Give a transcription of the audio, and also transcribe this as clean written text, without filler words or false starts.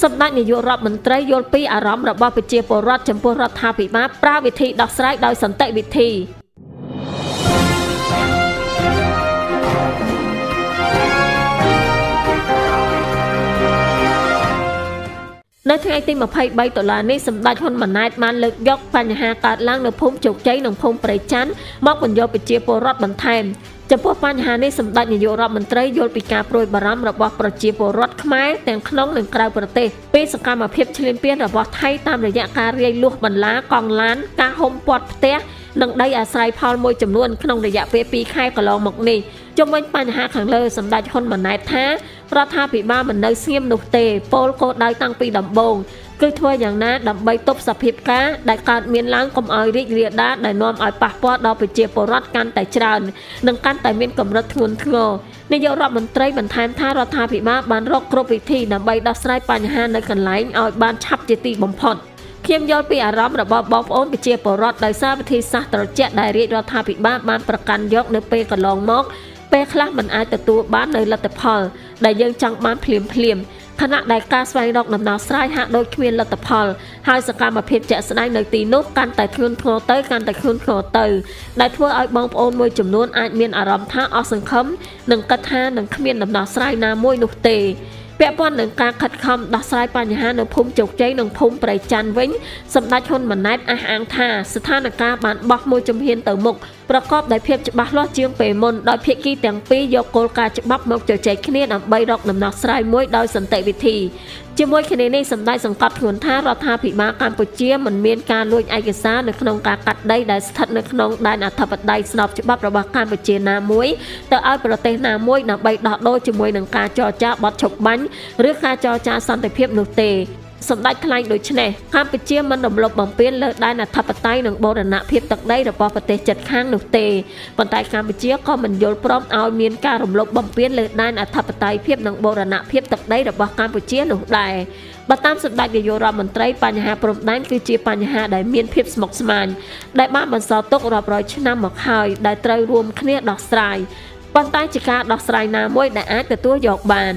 សម្ដេចនាយករដ្ឋមន្ត្រីយល់ពីអារម្មណ៍របស់ប្រជាពលរដ្ឋចំពោះរដ្ឋាភិបាលប្រើវិធីដោះស្រាយដោយសន្តិវិធីនៅថ្ងៃទី23 ដុល្លារនេះសម្ដេចហ៊ុនម៉ាណែតបានលើកយកបញ្ហាកើតឡើងនៅភូមិជោគជ័យនិងភូមិព្រៃច័ន្ទមកបញ្យល់ប្រជាពលរដ្ឋបន្ថែមចំពោះបញ្ហានេះសម្ដេចនាយករដ្ឋមន្ត្រីយល់ពីការព្រួយបារម្ភរបស់ប្រជាពលរដ្ឋខ្មែរទាំងក្នុងនិងក្រៅប្រទេសពីសកម្មភាពឈ្លានពានរបស់ថៃតាមរយៈការរាយលួសបន្លាកង់ឡានការហុំព័ទ្ធផ្ទះនិងដីអាស្រ័យផលមួយចំនួនក្នុងរយៈពេល2ខែកន្លងមកនេះជុំវិញបញ្ហាខាងលើសម្ដេចហ៊ុនម៉ាណែតថារដ្ឋាភិបាលមិននៅស្ងៀមនោះទេពោលគោលដៅតាំងពីដំបូងគឺធ្វើយ៉ាងណាដើម្បីទប់សភាពការដែលកើតមានឡើងកុំឲ្យរីករាលដាលដែលនាំឲ្យប៉ះពាល់ដល់ប្រជាពលរដ្ឋកាន់តែច្រើននិងកាន់តែមានកម្រិតធ្ងន់ធ្ងរនាយករដ្ឋមន្ត្រីបន្ថែមថារដ្ឋាភិបាលបានរកគ្រប់វិធីដើម្បីដោះស្រាយបញ្ហានៅកន្លែងឲ្យបានឆាប់ជាទីបំផុតខ្ញុំយល់ពីអារម្មណ៍របស់បងប្អូនប្រជាពលរដ្ឋដោយសារវិធីសាស្ត្រត្រជាក់ដែលរាជរដ្ឋាភិបាលបានប្រកាន់យកនៅពេលកន្លងមកពេលខ្លះមិនអាចទទួលបាននៅលទ្ធផលដែលយើងចង់បានភ្លាមខណៈដែលការស្វែងរកដំណោះស្រាយហាក់ដូចគ្មានលទ្ធផលហើយសកម្មភាពជាក់ស្ដែងនៅទីនោះកាន់តែធ្ងន់ធ្ងរទៅដែលធ្វើឲ្យបងប្អូនមួយចំនួនអាចមានអារម្មណ៍ថាអស់សង្ឃឹមនិងគិតថានឹងគ្មានដំណោះស្រាយណាមួយនោះទេពាក់ព័ន្ធនឹងការខិតខំដោះស្រាយបញ្ហានៅភូមិជោគជ័យនិងភូមិព្រៃច័ន្ទវិញសម្ដេចហ៊ុនម៉ាណែតអះអាងថាស្ថានភាពបានបោះមួយជំហានទៅមុខប្រកបដោយភាពច្បាស់លាស់ជាងពេលមុនដោយភាគីទាំងពីរយកគោលការណ៍ច្បាប់មកជជែកគ្នាដើម្បីរកដំណោះស្រាយមួយដោយសន្តិវិធីជាមួយគ្នានេះសម្ដេចសង្កត់ធ្ងន់ថារដ្ឋាភិបាលកម្ពុជាមិនមានការលួចឯកសារនៅក្នុងការកាត់ដីដែលស្ថិតនៅក្នុងដែនអធិបតេយ្យស្របច្បាប់របស់កម្ពុជាណាមួយទៅឲ្យប្រទេសណាមួយដើម្បីដោះដូរជាមួយនឹងការចរចាបទឈប់បាញ់ឬការចរចាសន្តិភាពនោះទេសម្ដេចថ្លែងដូចនេះកម្ពុជាមិនរំលោភបំពានលើដែនអធិបតេយ្យនិងបូរណភាពទឹកដីរបស់ប្រទេសជិតខាងនោះទេប៉ុន្តែកម្ពុជាក៏មិនយល់ព្រមឲ្យមានការរំលោភបំពានលើដែនអធិបតេយ្យភាពនិងបូរណភាពទឹកដីរបស់កម្ពុជានោះដែរបើតាមសម្ដេចនាយករដ្ឋមន្ត្រីបញ្ហាព្រំដែនគឺជាបញ្ហាដែលមានភាពស្មុគស្មាញដែលបានបន្សល់ទុករាប់រយឆ្នាំមកហើយដែលត្រូវរួមគ្នាដោះស្រាយប៉ុន្តែជាការដោះស្រាយណាមួយដែលអាចទទួលយកបាន